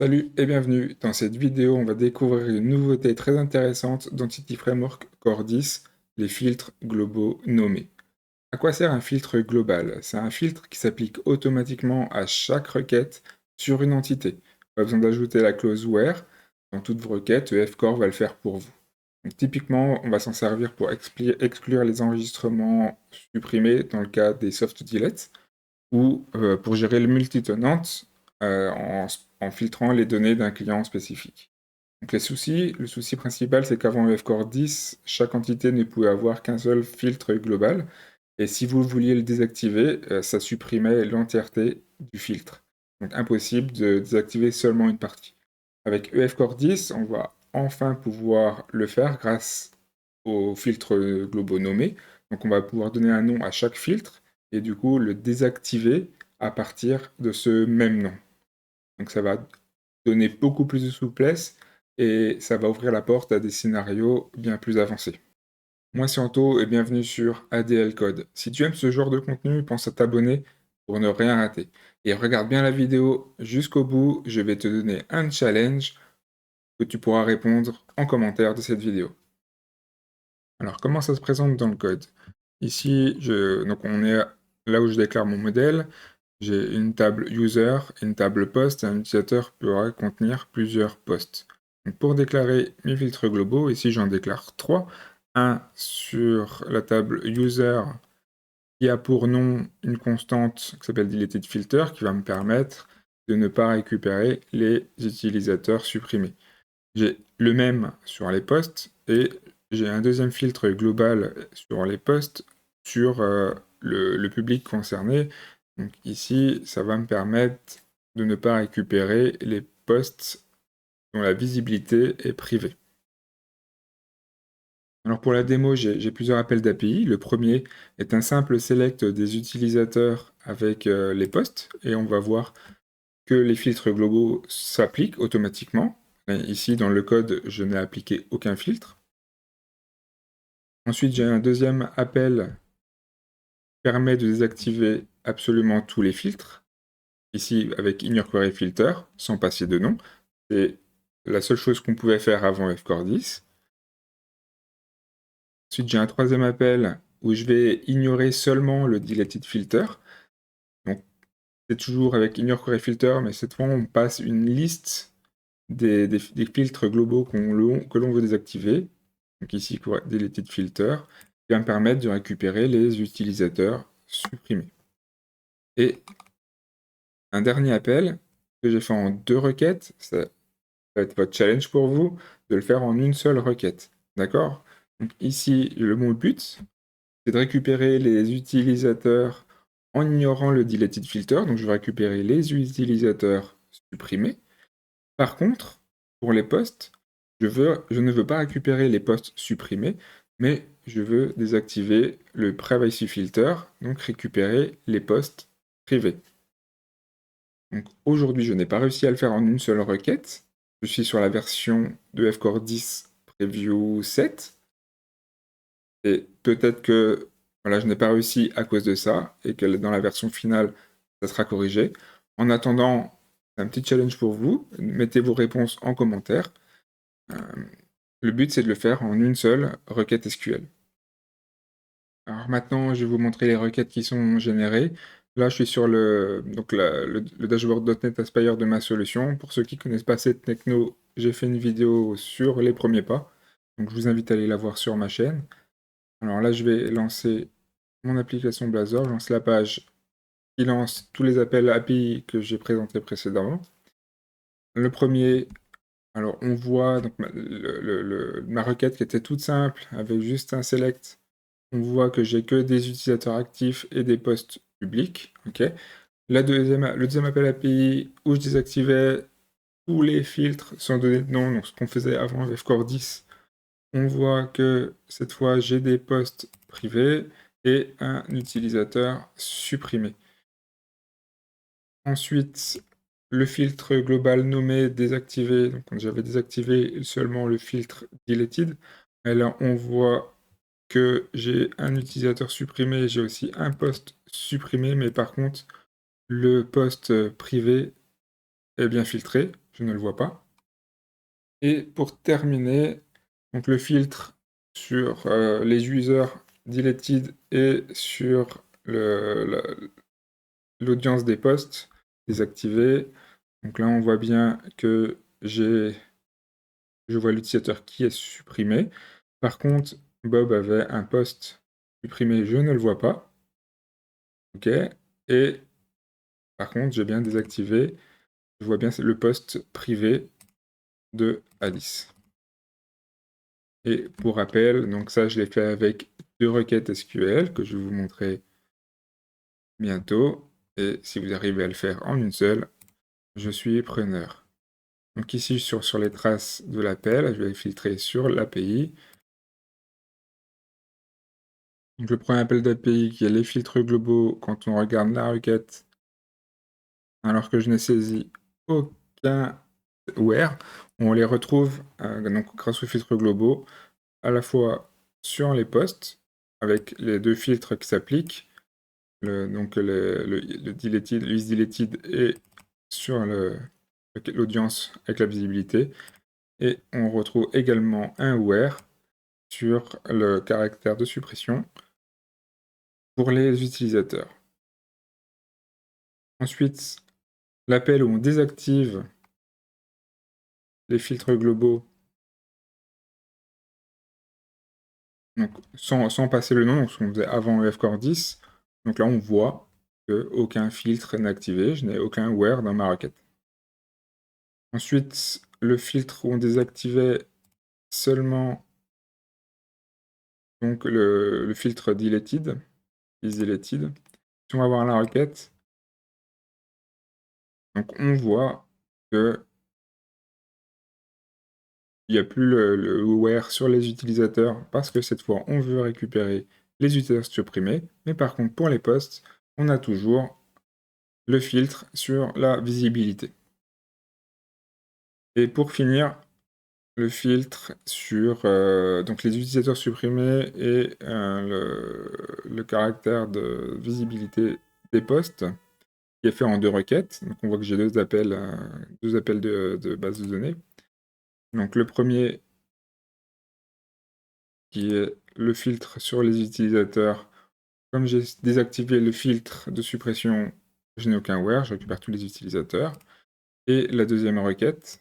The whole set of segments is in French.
Salut et bienvenue. Dans cette vidéo, on va découvrir une nouveauté très intéressante d'Entity Framework Core 10, les filtres globaux nommés. À quoi sert un filtre global? C'est un filtre qui s'applique automatiquement à chaque requête sur une entité. Pas besoin d'ajouter la clause where. Dans toutes vos requêtes, EF-Core va le faire pour vous. Donc, typiquement, on va s'en servir pour exclure les enregistrements supprimés dans le cas des soft deletes ou pour gérer le multitenante en filtrant les données d'un client spécifique. Donc le souci principal, c'est qu'avant EF-Core 10, chaque entité ne pouvait avoir qu'un seul filtre global, et si vous vouliez le désactiver, ça supprimait l'entièreté du filtre. Donc impossible de désactiver seulement une partie. Avec EF-Core 10, on va enfin pouvoir le faire grâce aux filtres globaux nommés. Donc on va pouvoir donner un nom à chaque filtre, et du coup le désactiver à partir de ce même nom. Donc ça va donner beaucoup plus de souplesse et ça va ouvrir la porte à des scénarios bien plus avancés. Moi c'est Anto et bienvenue sur ADL Code. Si tu aimes ce genre de contenu, pense à t'abonner pour ne rien rater. Et regarde bien la vidéo jusqu'au bout, je vais te donner un challenge que tu pourras répondre en commentaire de cette vidéo. Alors comment ça se présente dans le code? Ici, donc on est là où je déclare mon modèle. J'ai une table user, une table post, et un utilisateur pourra contenir plusieurs posts. Donc pour déclarer mes filtres globaux, ici j'en déclare 3. Un sur la table user qui a pour nom une constante qui s'appelle deleted_filter qui va me permettre de ne pas récupérer les utilisateurs supprimés. J'ai le même sur les posts et j'ai un deuxième filtre global sur les posts sur le public concerné. Donc ici, ça va me permettre de ne pas récupérer les posts dont la visibilité est privée. Alors pour la démo, j'ai plusieurs appels d'API. Le premier est un simple select des utilisateurs avec les posts et on va voir que les filtres globaux s'appliquent automatiquement. Et ici, dans le code, je n'ai appliqué aucun filtre. Ensuite, j'ai un deuxième appel qui permet de désactiver absolument tous les filtres. Ici, avec IgnnoreQueryFilter, sans passer de nom. C'est la seule chose qu'on pouvait faire avant FCore 10. Ensuite, j'ai un troisième appel où je vais ignorer seulement le deleted_filter. Donc, c'est toujours avec IgnnoreQueryFilter, mais cette fois, on passe une liste des filtres globaux que l'on veut désactiver. Donc ici, deleted_filter, qui va me permettre de récupérer les utilisateurs supprimés. Et un dernier appel que j'ai fait en 2 requêtes, ça va être votre challenge pour vous, de le faire en une seule requête. D'accord? Donc ici, mon but, c'est de récupérer les utilisateurs en ignorant le deleted_filter, donc je vais récupérer les utilisateurs supprimés. Par contre, pour les posts, je ne veux pas récupérer les posts supprimés, mais je veux désactiver le privacy filter, donc récupérer les posts privés. Donc aujourd'hui, je n'ai pas réussi à le faire en une seule requête. Je suis sur la version de FCore 10 Preview 7. Et peut-être que voilà, je n'ai pas réussi à cause de ça, et que dans la version finale, ça sera corrigé. En attendant, un petit challenge pour vous. Mettez vos réponses en commentaire. Le but, c'est de le faire en une seule requête SQL. Alors maintenant, je vais vous montrer les requêtes qui sont générées. Là, je suis sur le dashboard.NET Aspire de ma solution. Pour ceux qui ne connaissent pas cette techno, j'ai fait une vidéo sur les premiers pas. Donc je vous invite à aller la voir sur ma chaîne. Alors là, je vais lancer mon application Blazor. Je lance la page qui lance tous les appels API que j'ai présentés précédemment. Le premier, alors on voit donc ma requête qui était toute simple, avec juste un select. On voit que j'ai que des utilisateurs actifs et des posts publics. Okay. Le deuxième appel API où je désactivais tous les filtres sans donner de nom, donc ce qu'on faisait avant avec FCore 10. On voit que cette fois j'ai des posts privés et un utilisateur supprimé. Ensuite, le filtre global nommé désactivé, donc j'avais désactivé seulement le filtre deleted. Et là, on voit que j'ai un utilisateur supprimé, j'ai aussi un post supprimé, mais par contre, le post privé est bien filtré. je ne le vois pas. Et pour terminer, donc le filtre sur les users deleted et sur l'audience des posts désactivé. Donc là, on voit bien que je vois l'utilisateur qui est supprimé. Par contre, Bob avait un post supprimé, je ne le vois pas. OK. Et par contre, j'ai bien désactivé, je vois bien le post privé de Alice. Et pour rappel, donc ça, je l'ai fait avec 2 requêtes SQL que je vais vous montrer bientôt. Et si vous arrivez à le faire en une seule, je suis preneur. Donc ici, sur les traces de l'appel, je vais filtrer sur l'API. Donc le premier appel d'API qui est les filtres globaux quand on regarde la requête, alors que je n'ai saisi aucun where, on les retrouve donc grâce aux filtres globaux, à la fois sur les posts, avec les 2 filtres qui s'appliquent, donc le deleted, le isDeleted et sur l'audience avec la visibilité. Et on retrouve également un where sur le caractère de suppression pour les utilisateurs. Ensuite, l'appel où on désactive les filtres globaux, donc sans passer le nom, donc ce qu'on faisait avant EFCore 10. Donc là, on voit qu'aucun filtre n'est activé, je n'ai aucun where dans ma requête. Ensuite, le filtre où on désactivait seulement donc le filtre deleted, isDeleted. Si on va voir la requête, donc on voit que il n'y a plus le where sur les utilisateurs parce que cette fois, on veut récupérer les utilisateurs supprimés. Mais par contre, pour les posts, on a toujours le filtre sur la visibilité. Et pour finir, le filtre sur donc les utilisateurs supprimés et le caractère de visibilité des posts, qui est fait en 2 requêtes. Donc on voit que j'ai 2 appels de base de données. Donc le premier qui est le filtre sur les utilisateurs. Comme j'ai désactivé le filtre de suppression, je n'ai aucun where, je récupère tous les utilisateurs. Et la deuxième requête,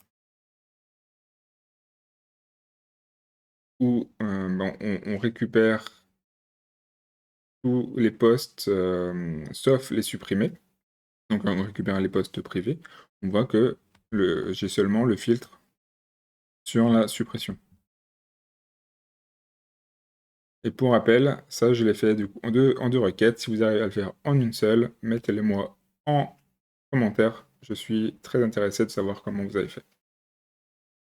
où on récupère tous les posts, sauf les supprimés. Donc on récupère les posts privés. On voit que j'ai seulement le filtre sur la suppression. Et pour rappel, ça je l'ai fait du coup en deux requêtes. Si vous arrivez à le faire en une seule, mettez-les moi en commentaire. Je suis très intéressé de savoir comment vous avez fait.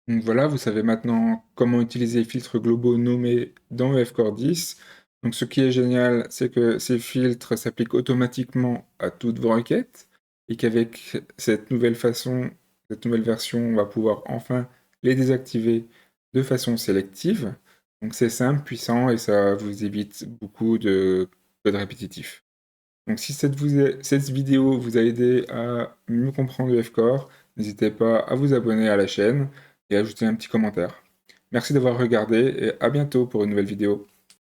Donc voilà, vous savez maintenant comment utiliser les filtres globaux nommés dans EFCore 10. Donc ce qui est génial, c'est que ces filtres s'appliquent automatiquement à toutes vos requêtes et qu'avec cette nouvelle version, on va pouvoir enfin les désactiver de façon sélective. Donc c'est simple, puissant et ça vous évite beaucoup de code répétitif. Donc si cette vidéo vous a aidé à mieux comprendre le EFCore, n'hésitez pas à vous abonner à la chaîne et ajouter un petit commentaire. Merci d'avoir regardé et à bientôt pour une nouvelle vidéo.